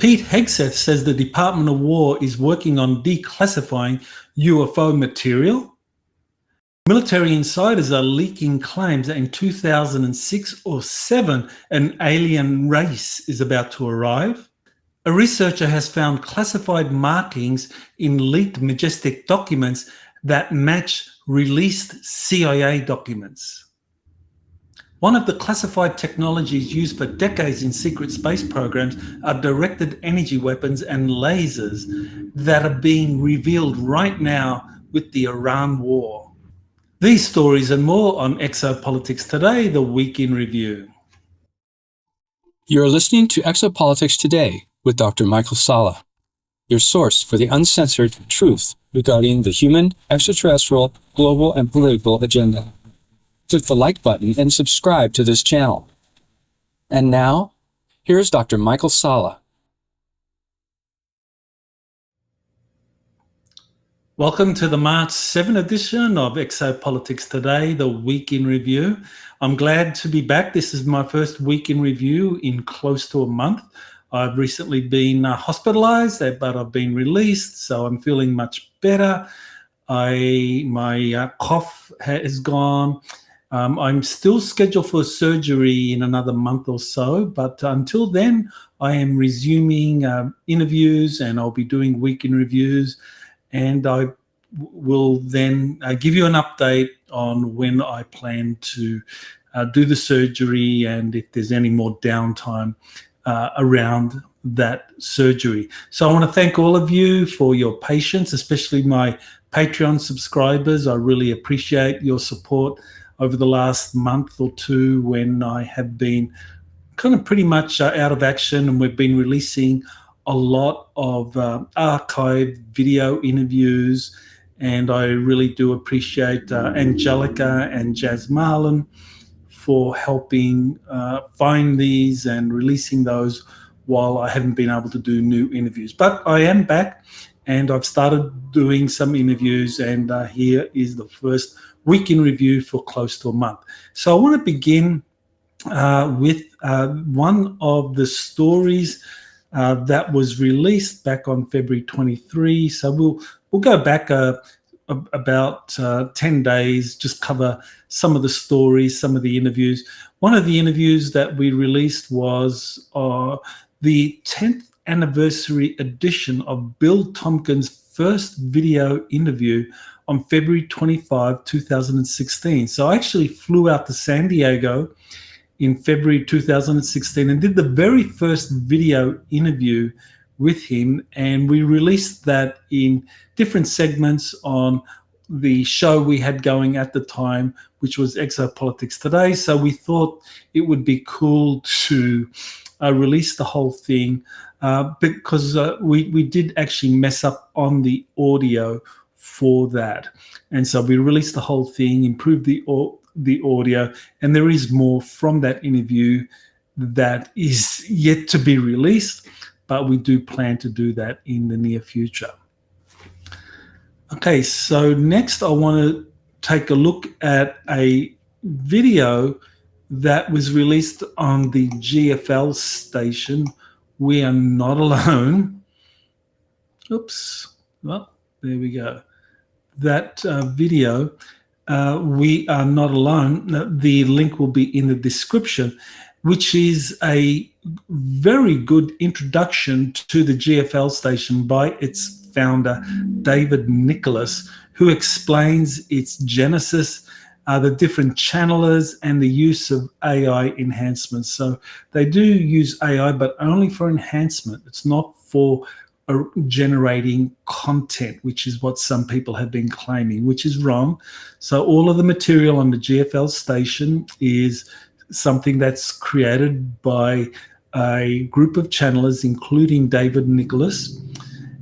Pete Hegseth says the Department of War is working on declassifying UFO material. Military insiders are leaking claims that in 2006 or 7, an alien race is about to arrive. A researcher has found classified markings in leaked Majestic documents that match released CIA documents. One of the classified technologies used for decades in secret space programs are directed energy weapons and lasers that are being revealed right now with the Iran war. These stories and more on Exopolitics Today, the Week in Review. You're listening to Exopolitics Today with Dr. Michael Salla, your source for the uncensored truth regarding the human, extraterrestrial, global, and political agenda. Click the like button and subscribe to this channel. And now, here's Dr. Michael Salla. Welcome to the March 7 edition of Exopolitics Today, the Week in Review. I'm glad to be back. This is my first week in review in close to a month. I've recently been hospitalized, but I've been released, so I'm feeling much better. My cough has gone. I'm still scheduled for surgery in another month or so, but until then, I am resuming interviews, and I'll be doing week in reviews, and I will then give you an update on when I plan to do the surgery and if there's any more downtime around that surgery. So I want to thank all of you for your patience, especially my Patreon subscribers. I really appreciate your support over the last month or two when I have been kind of pretty much out of action, and we've been releasing a lot of archived video interviews, and I really do appreciate Angelica and Jazz Marlin for helping find these and releasing those while I haven't been able to do new interviews. But I am back, and I've started doing some interviews, and here is the first week in review for close to a month. So I want to begin with one of the stories that was released back on February 23. So we'll go back about 10 days, just cover some of the stories, some of the interviews. One of the interviews that we released was the 10th anniversary edition of Bill Tompkins' first video interview on February 25, 2016. So I actually flew out to San Diego in February 2016 and did the very first video interview with him, and we released that in different segments on the show we had going at the time, which was Exopolitics Today. So we thought it would be cool to release the whole thing because we did actually mess up on the audio for that. And so we released the whole thing, improved the audio, and there is more from that interview that is yet to be released, but we do plan to do that in the near future. Okay, so next I want to take a look at a video that was released on the GFL station, We Are Not Alone. Oops, well, there we go. That video, We Are Not Alone, the link will be in the description, which is a very good introduction to the GFL station by its founder, David Nicholas, who explains its genesis, the different channelers, and the use of AI enhancements. So they do use AI, but only for enhancement. It's not for generating content, which is what some people have been claiming, which is wrong. So all of the material on the GFL station is something that's created by a group of channelers, including David Nicholas,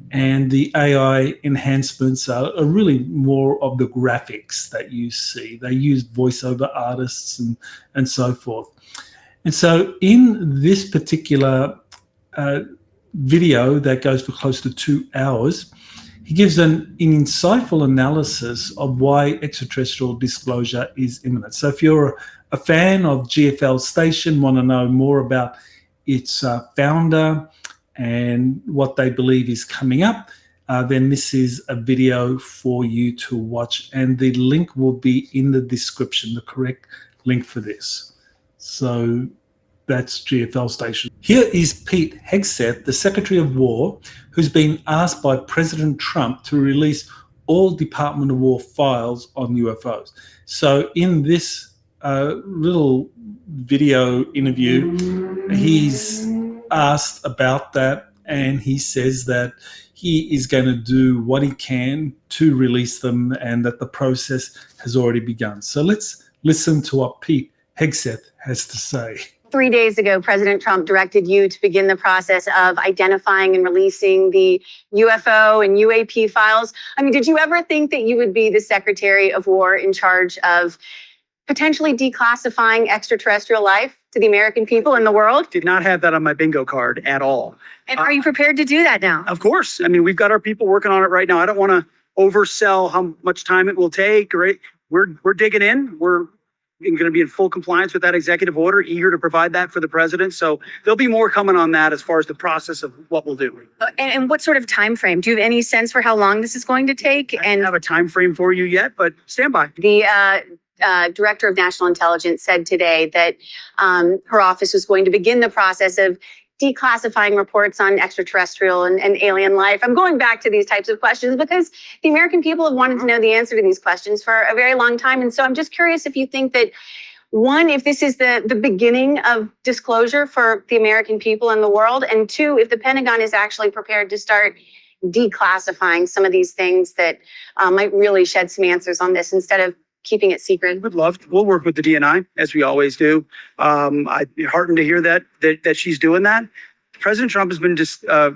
and the AI enhancements are really more of the graphics that you see. They use voiceover artists and so forth. And so in this particular video that goes for close to 2 hours, he gives an insightful analysis of why extraterrestrial disclosure is imminent. So if you're a fan of GFL Station, want to know more about its founder and what they believe is coming up, then this is a video for you to watch, and the link will be in the description, the correct link for this. So that's GFL Station. Here is Pete Hegseth, the Secretary of War, who's been asked by President Trump to release all Department of War files on UFOs. So in this little video interview, he's asked about that, and he says that he is going to do what he can to release them and that the process has already begun. So let's listen to what Pete Hegseth has to say. 3 days ago, President Trump directed you to begin the process of identifying and releasing the UFO and UAP files. I mean, did you ever think that you would be the Secretary of War in charge of potentially declassifying extraterrestrial life to the American people and the world? Did not have that on my bingo card at all. And are you prepared to do that now? Of course. I mean, we've got our people working on it right now. I don't want to oversell how much time it will take. Right? We're digging in. We're going to be in full compliance with that executive order, eager to provide that for the president. So there'll be more coming on that as far as the process of what we'll do. And what sort of time frame? Do you have any sense for how long this is going to take? I don't have a time frame for you yet, but stand by. The Director of National Intelligence said today that her office was going to begin the process of declassifying reports on extraterrestrial and alien life. I'm going back to these types of questions because the American people have wanted to know the answer to these questions for a very long time. And so I'm just curious if you think that, one, if this is the beginning of disclosure for the American people and the world, and two, if the Pentagon is actually prepared to start declassifying some of these things that might really shed some answers on this instead of keeping it secret. Would love to. We'll work with the DNI as we always do. I'm heartened to hear that she's doing that. President Trump has been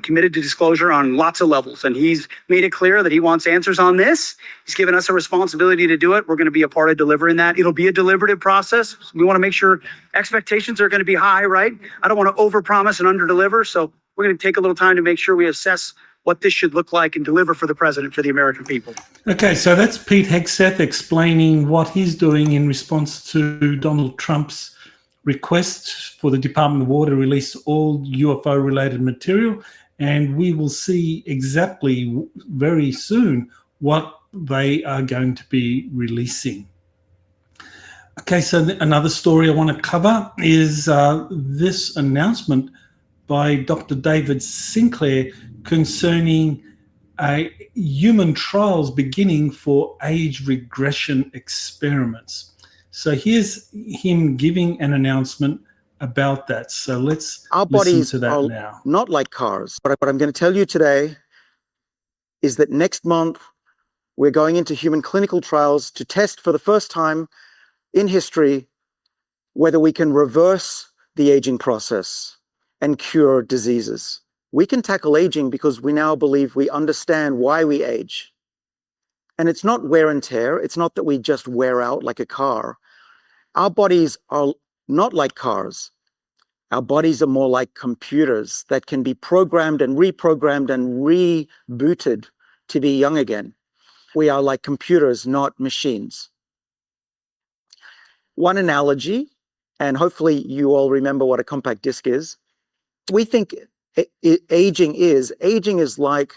committed to disclosure on lots of levels, and he's made it clear that he wants answers on this. He's given us a responsibility to do it. We're going to be a part of delivering that. It'll be a deliberative process. We want to make sure expectations are going to be high, right? I don't want to overpromise and underdeliver, so we're going to take a little time to make sure we assess what this should look like and deliver for the president, for the American people. Okay, so that's Pete Hegseth explaining what he's doing in response to Donald Trump's request for the Department of War to release all UFO-related material, and we will see exactly very soon what they are going to be releasing. Okay, so another story I want to cover is this announcement by Dr. David Sinclair concerning human trials beginning for age regression experiments. So here's him giving an announcement about that. So let's listen to that now. Not like cars. What I'm going to tell you today is that next month we're going into human clinical trials to test for the first time in history whether we can reverse the aging process and cure diseases. We can tackle aging because we now believe we understand why we age. And it's not wear and tear. It's not that we just wear out like a car. Our bodies are not like cars. Our bodies are more like computers that can be programmed and reprogrammed and rebooted to be young again. We are like computers, not machines. One analogy, and hopefully you all remember what a compact disc is. We think aging is like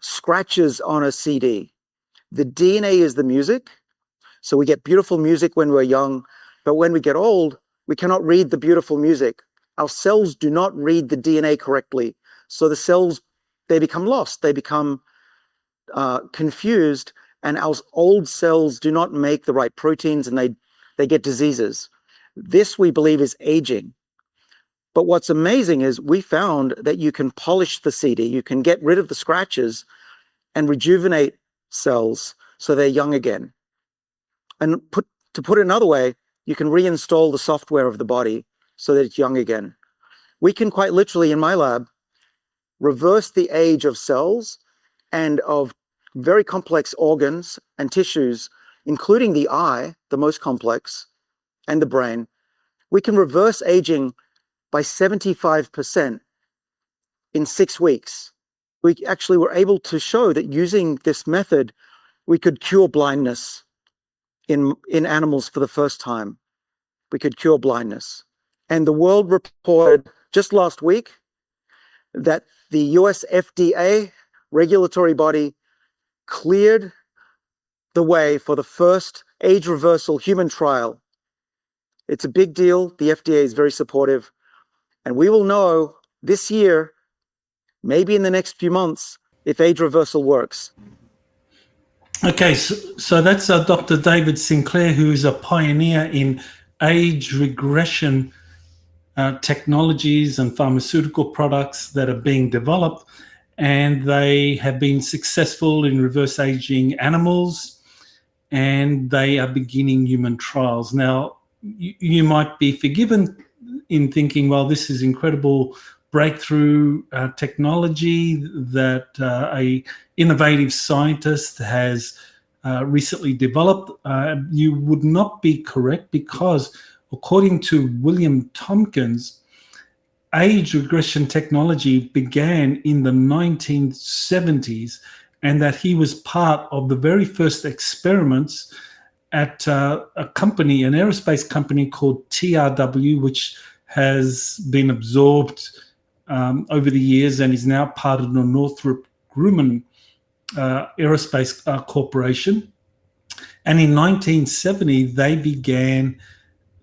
scratches on a CD. The DNA is the music. So we get beautiful music when we're young, but when we get old, we cannot read the beautiful music. Our cells do not read the DNA correctly. So the cells, they become lost. They become confused, and our old cells do not make the right proteins, and they get diseases. This, we believe, is aging. But what's amazing is we found that you can polish the CD, you can get rid of the scratches and rejuvenate cells so they're young again. And to put it another way, you can reinstall the software of the body so that it's young again. We can quite literally, in my lab, reverse the age of cells and of very complex organs and tissues, including the eye, the most complex, and the brain. We can reverse aging by 75% in 6 weeks. We actually were able to show that using this method, we could cure blindness in animals for the first time. We could cure blindness. And the world reported just last week that the US FDA regulatory body cleared the way for the first age reversal human trial. It's a big deal. The FDA is very supportive. And we will know this year, maybe in the next few months, if age reversal works. Okay, so that's Dr. David Sinclair, who is a pioneer in age regression technologies and pharmaceutical products that are being developed, and they have been successful in reverse aging animals, and they are beginning human trials. Now, you might be forgiven in thinking, well, this is incredible breakthrough technology that a innovative scientist has recently developed. You would not be correct, because according to William Tompkins, age regression technology began in the 1970s, and that he was part of the very first experiments at a company, an aerospace company called TRW, which has been absorbed over the years and is now part of the Northrop Grumman Aerospace Corporation. And in 1970, they began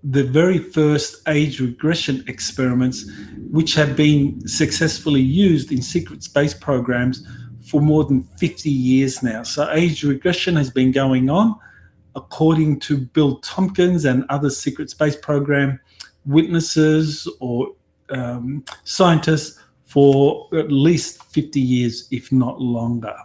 the very first age regression experiments, which have been successfully used in secret space programs for more than 50 years now. So age regression has been going on, according to Bill Tompkins and other secret space program witnesses or scientists, for at least 50 years, if not longer.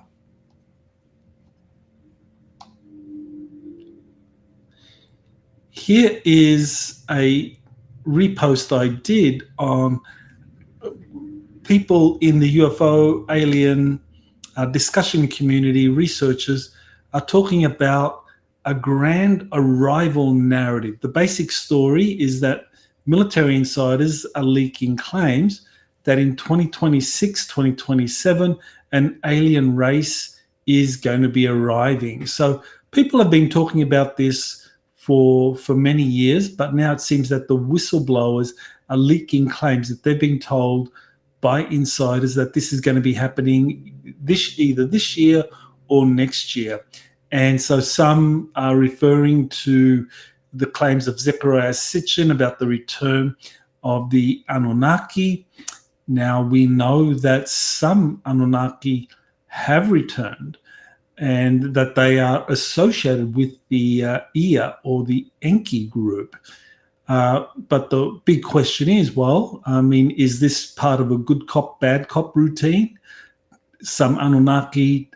Here is a repost I did on people in the UFO alien discussion community. Researchers are talking about a grand arrival narrative. The basic story is that military insiders are leaking claims that in 2026, 2027, an alien race is going to be arriving. So people have been talking about this for many years, but now it seems that the whistleblowers are leaking claims that they've been told by insiders that this is going to be happening either this year or next year. And so some are referring to the claims of Zecharia Sitchin about the return of the Anunnaki. Now, we know that some Anunnaki have returned and that they are associated with the Ea or the Enki group. But the big question is, well, I mean, is this part of a good cop, bad cop routine? Some Anunnaki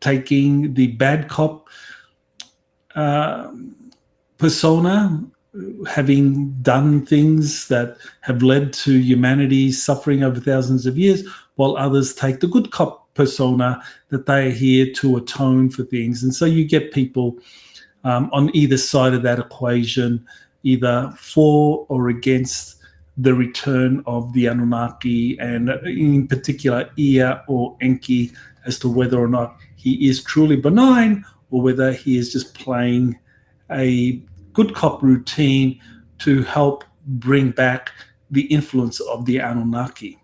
taking the bad cop persona, having done things that have led to humanity suffering over thousands of years, while others take the good cop persona, that they are here to atone for things. And so you get people on either side of that equation, either for or against the return of the Anunnaki, and in particular Ea or Enki, as to whether or not he is truly benign or whether he is just playing a good cop routine to help bring back the influence of the Anunnaki.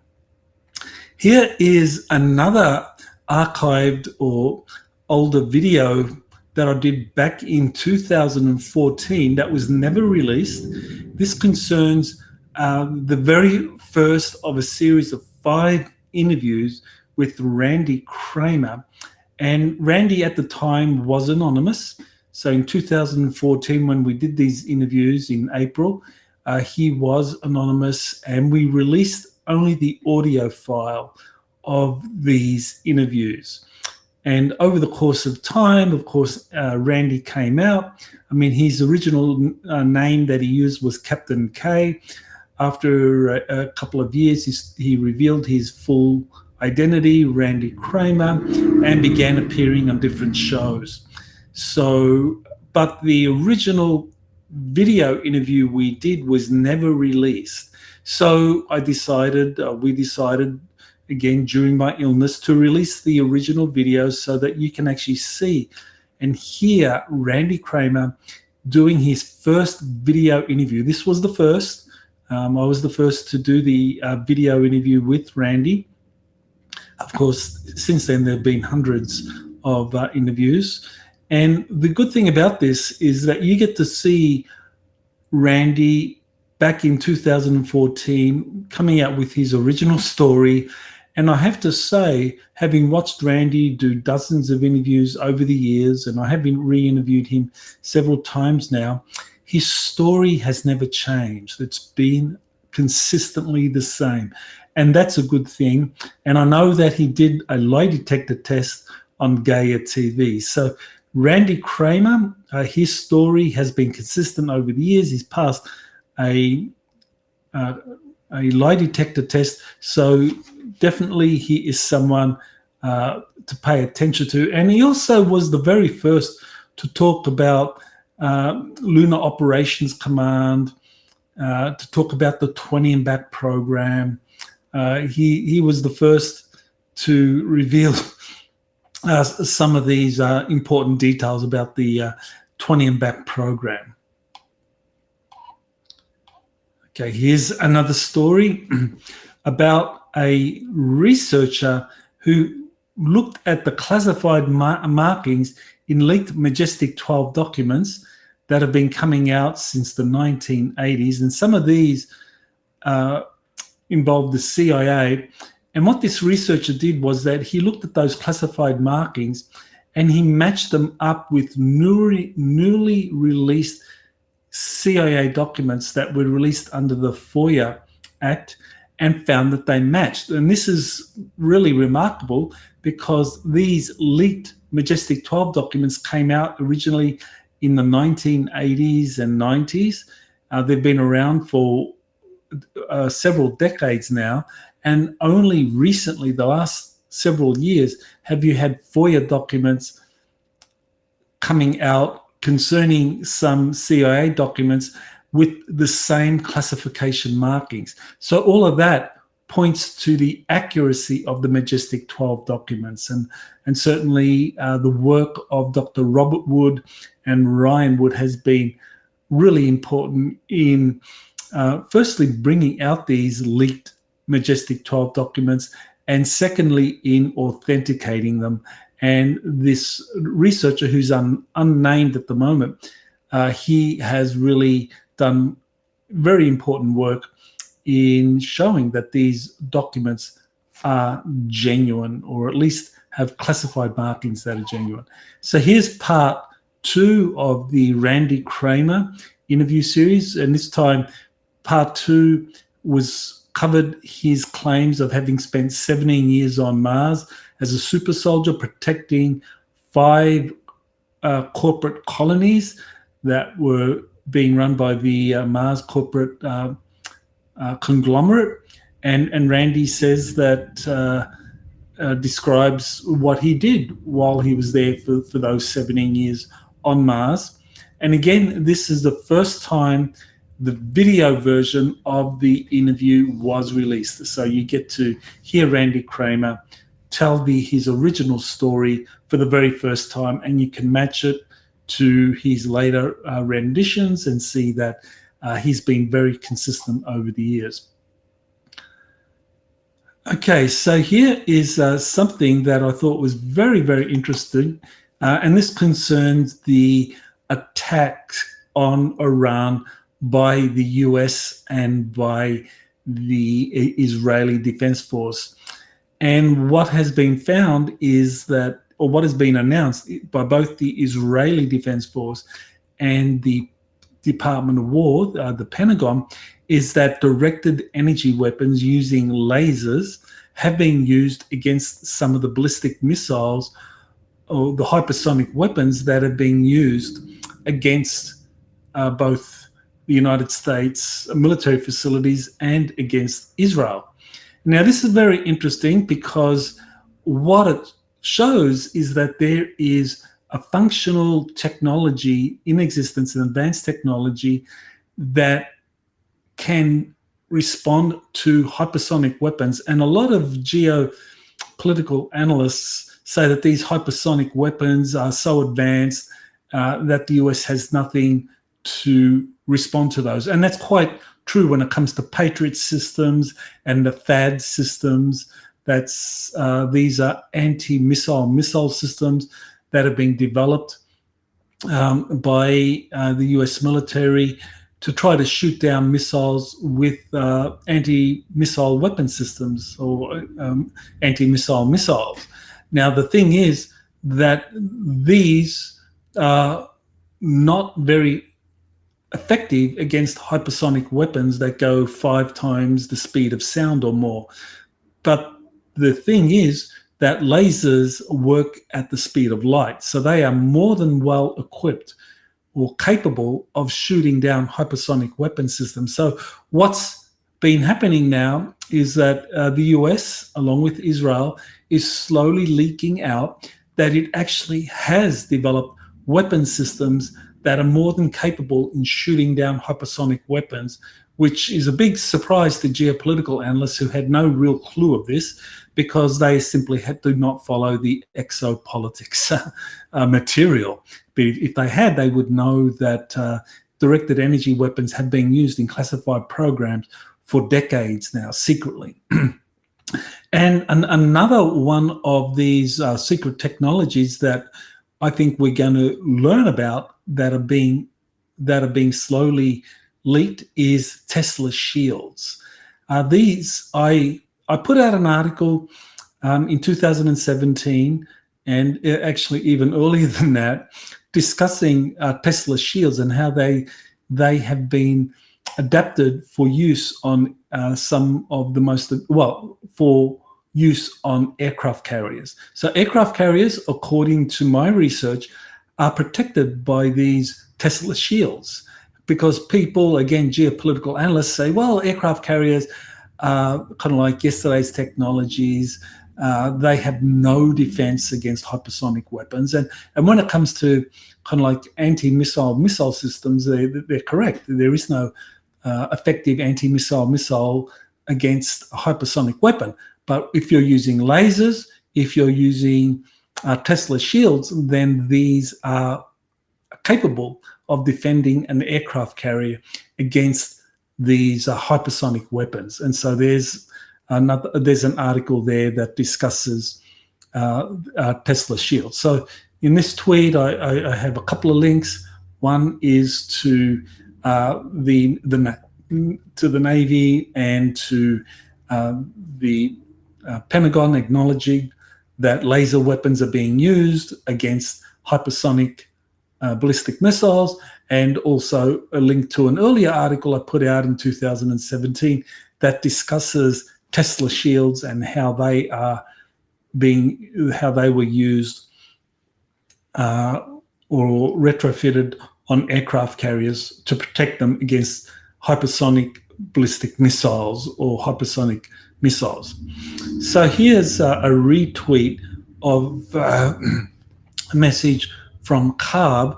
Here is another archived or older video that I did back in 2014 that was never released. This concerns the very first of a series of 5 interviews with Randy Kramer. And Randy at the time was anonymous. So in 2014, when we did these interviews in April, he was anonymous, and we released only the audio file of these interviews. And over the course of time, of course, Randy came out. I mean, his original name that he used was Captain K. After a couple of years, he revealed his full identity, Randy Kramer, and began appearing on different shows. So, but the original video interview we did was never released. So we decided, again, during my illness, to release the original video so that you can actually see and hear Randy Kramer doing his first video interview. This was the first. I was the first to do the video interview with Randy. Of course, since then, there have been hundreds of interviews. And the good thing about this is that you get to see Randy back in 2014 coming out with his original story. And I have to say, having watched Randy do dozens of interviews over the years, and I have been re-interviewed him several times now, his story has never changed. It's been consistently the same. And that's a good thing. And I know that he did a lie detector test on Gaia TV. So Randy Kramer, his story has been consistent over the years. He's passed a lie detector test. So definitely he is someone to pay attention to. And he also was the very first to talk about Lunar Operations Command, to talk about the 20 and back program. He was the first to reveal some of these important details about the 20 and back program. Okay, here's another story about a researcher who looked at the classified markings in leaked Majestic 12 documents that have been coming out since the 1980s. And some of these involved the CIA. And what this researcher did was that he looked at those classified markings and he matched them up with newly released CIA documents that were released under the FOIA Act and found that they matched. And this is really remarkable because these leaked Majestic 12 documents came out originally in the 1980s and 90s. They've been around for several decades now, and only recently, the last several years, have you had FOIA documents coming out concerning some CIA documents with the same classification markings. So all of that points to the accuracy of the Majestic 12 documents, and certainly the work of Dr. Robert Wood and Ryan Wood has been really important in firstly bringing out these leaked Majestic 12 documents, and secondly in authenticating them. And this researcher, who's unnamed at the moment, he has really done very important work in showing that these documents are genuine, or at least have classified markings that are genuine. So here's part 2 of the Randy Kramer interview series, and this time part 2 covered his claims of having spent 17 years on Mars as a super soldier protecting 5 corporate colonies that were being run by the Mars corporate conglomerate. And Randy says that describes what he did while he was there for those 17 years on Mars. And again, this is the first time the video version of the interview was released. So you get to hear Randy Kramer tell his original story for the very first time, and you can match it to his later renditions and see that he's been very consistent over the years. Okay, so here is something that I thought was very, very interesting, and this concerns the attack on Iran by the US and by the Israeli Defense Force. And what has been found is that, or what has been announced by both the Israeli Defense Force and the Department of War, the Pentagon, is that directed energy weapons using lasers have been used against some of the ballistic missiles or the hypersonic weapons that have been used against both the United States military facilities and against Israel. Now, this is very interesting because what it shows is that there is a functional technology in existence, an advanced technology that can respond to hypersonic weapons. And a lot of geopolitical analysts say that these hypersonic weapons are so advanced that the US has nothing to respond to those. And that's quite true when it comes to Patriot systems and the THAAD systems. These are anti-missile systems that have been developed by the US military to try to shoot down missiles with anti-missile weapon systems or anti-missile missiles. Now, the thing is that these are not very effective against hypersonic weapons that go 5 times the speed of sound or more. But the thing is that lasers work at the speed of light, so they are more than well equipped or capable of shooting down hypersonic weapon systems. So what's been happening now is that the US, along with Israel, is slowly leaking out that it actually has developed weapon systems that are more than capable in shooting down hypersonic weapons, which is a big surprise to geopolitical analysts who had no real clue of this, because they simply do not follow the exopolitics material. But if they had, they would know that directed energy weapons have been used in classified programs for decades now, secretly. And another one of these secret technologies that I think we're going to learn about that are being slowly leaked is Tesla shields. I put out an article in 2017, and actually even earlier than that, discussing Tesla shields and how they have been adapted for use on for use on aircraft carriers. So aircraft carriers, according to my research, are protected by these Tesla shields, because people, again, geopolitical analysts say, well, aircraft carriers are kind of like yesterday's technologies. They have no defense against hypersonic weapons. And when it comes to kind of like missile systems, they're correct. There is no effective missile against a hypersonic weapon. But if you're using lasers, if you're using Tesla shields, then these are capable of defending an aircraft carrier against these hypersonic weapons. And so there's an article there that discusses Tesla shields. So in this tweet, I have a couple of links. One is to the Navy and to the Pentagon acknowledging that laser weapons are being used against hypersonic ballistic missiles, and also a link to an earlier article I put out in 2017 that discusses Tesla shields and how they were used or retrofitted on aircraft carriers to protect them against hypersonic ballistic missiles or hypersonic missiles. So here's a retweet of a message from Carb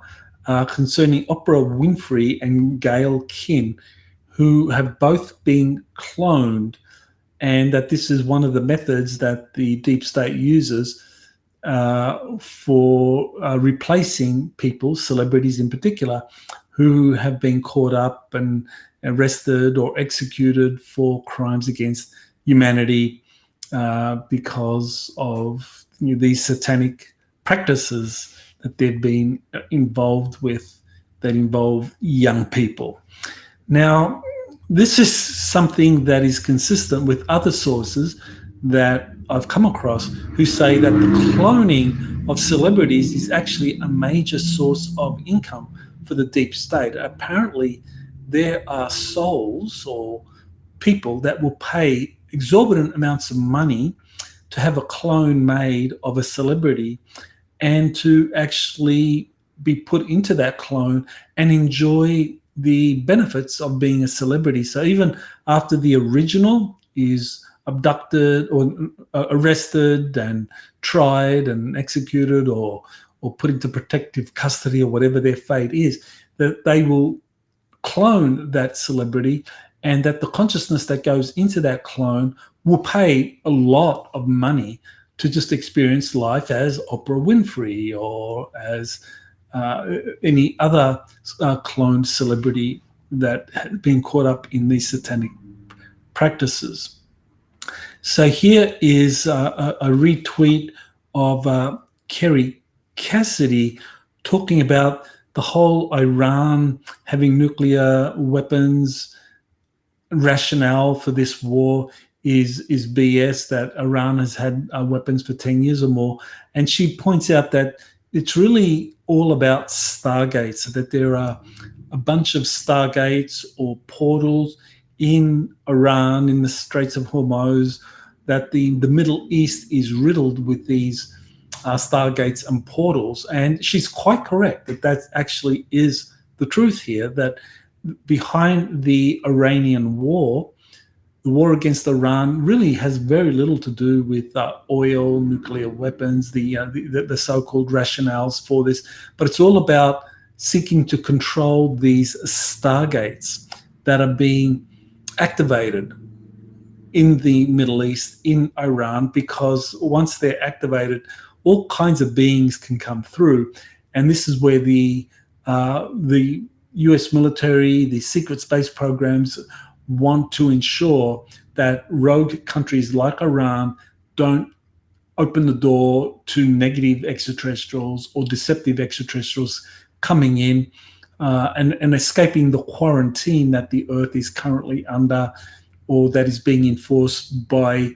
concerning Oprah Winfrey and Gail Kin, who have both been cloned, and that this is one of the methods that the deep state uses for replacing people, celebrities in particular, who have been caught up and arrested or executed for crimes against humanity because of these satanic practices that they've been involved with that involve young people. Now, this is something that is consistent with other sources that I've come across who say that the cloning of celebrities is actually a major source of income for the deep state. Apparently, there are souls or people that will pay exorbitant amounts of money to have a clone made of a celebrity and to actually be put into that clone and enjoy the benefits of being a celebrity. So even after the original is abducted or arrested and tried and executed or put into protective custody or whatever their fate is, that they will clone that celebrity, and that the consciousness that goes into that clone will pay a lot of money to just experience life as Oprah Winfrey or as any other cloned celebrity that had been caught up in these satanic practices. So here is a retweet of Kerry Cassidy talking about the whole Iran having nuclear weapons rationale for this war is BS, that Iran has had weapons for 10 years or more. And she points out that it's really all about stargates, that there are a bunch of stargates or portals in Iran, in the Straits of Hormuz, that the Middle East is riddled with these stargates and portals. And she's quite correct that actually is the truth here, that behind the Iranian war, the war against Iran really has very little to do with oil, nuclear weapons, the so-called rationales for this, but it's all about seeking to control these stargates that are being activated in the Middle East, in Iran, because once they're activated, all kinds of beings can come through. And this is where the US military, the secret space programs want to ensure that rogue countries like Iran don't open the door to negative extraterrestrials or deceptive extraterrestrials coming in and escaping the quarantine that the Earth is currently under, or that is being enforced by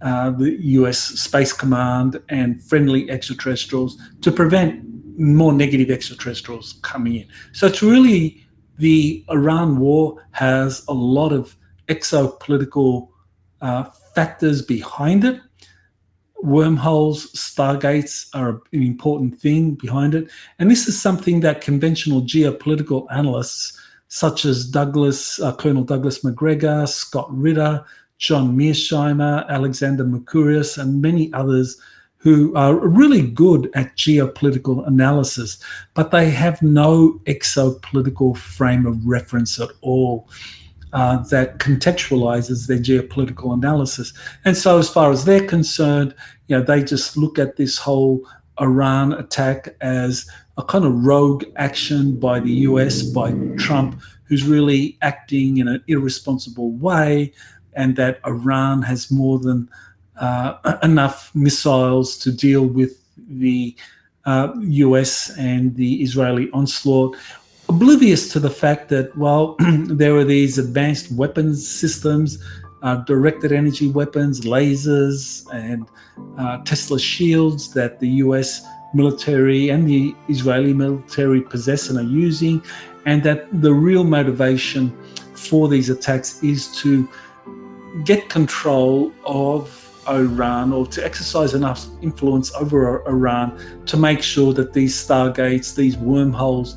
the US Space Command and friendly extraterrestrials to prevent more negative extraterrestrials coming in. So it's really, the Iran war has a lot of exopolitical factors behind it. Wormholes, stargates are an important thing behind it. And this is something that conventional geopolitical analysts such as Colonel Douglas McGregor, Scott Ritter, John Mearsheimer, Alexander Mercurius, and many others who are really good at geopolitical analysis, but they have no exopolitical frame of reference at all that contextualizes their geopolitical analysis. And so as far as they're concerned, they just look at this whole Iran attack as a kind of rogue action by the US, by Trump, who's really acting in an irresponsible way, and that Iran has more than enough missiles to deal with the US and the Israeli onslaught, oblivious to the fact that, well, there are these advanced weapons systems, directed energy weapons, lasers, and Tesla shields that the US military and the Israeli military possess and are using, and that the real motivation for these attacks is to get control of Iran, or to exercise enough influence over Iran to make sure that these stargates, these wormholes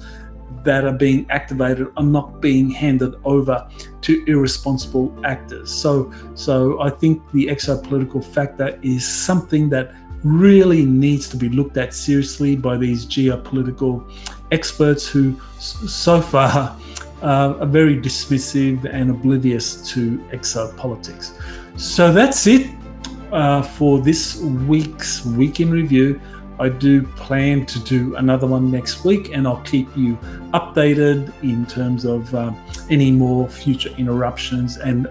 that are being activated, are not being handed over to irresponsible actors. So I think the exopolitical factor is something that really needs to be looked at seriously by these geopolitical experts who so far are very dismissive and oblivious to exopolitics. So that's it for this week's Week in Review. I do plan to do another one next week, and I'll keep you updated in terms of any more future interruptions. And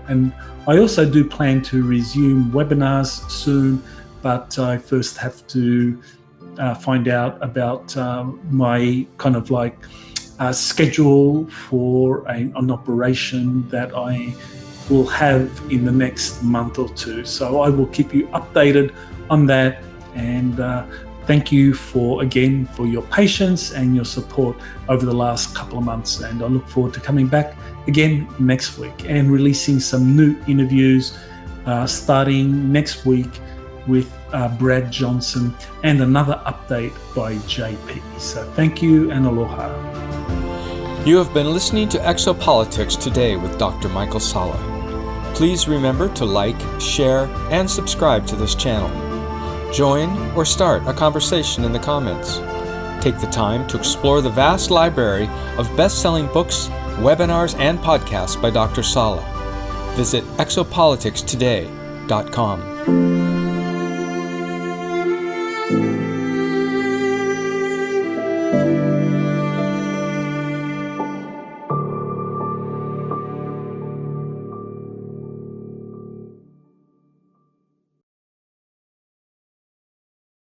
I also do plan to resume webinars soon, but I first have to find out about my kind of like schedule for an operation that I will have in the next month or two. So I will keep you updated on that, and thank you for your patience and your support over the last couple of months. And I look forward to coming back again next week and releasing some new interviews starting next week with Brad Johnson, and another update by JP. So thank you and aloha. You have been listening to Exopolitics Today with Dr. Michael Salla. Please remember to like, share, and subscribe to this channel. Join or start a conversation in the comments. Take the time to explore the vast library of best-selling books, webinars, and podcasts by Dr. Salla. Visit exopoliticstoday.com.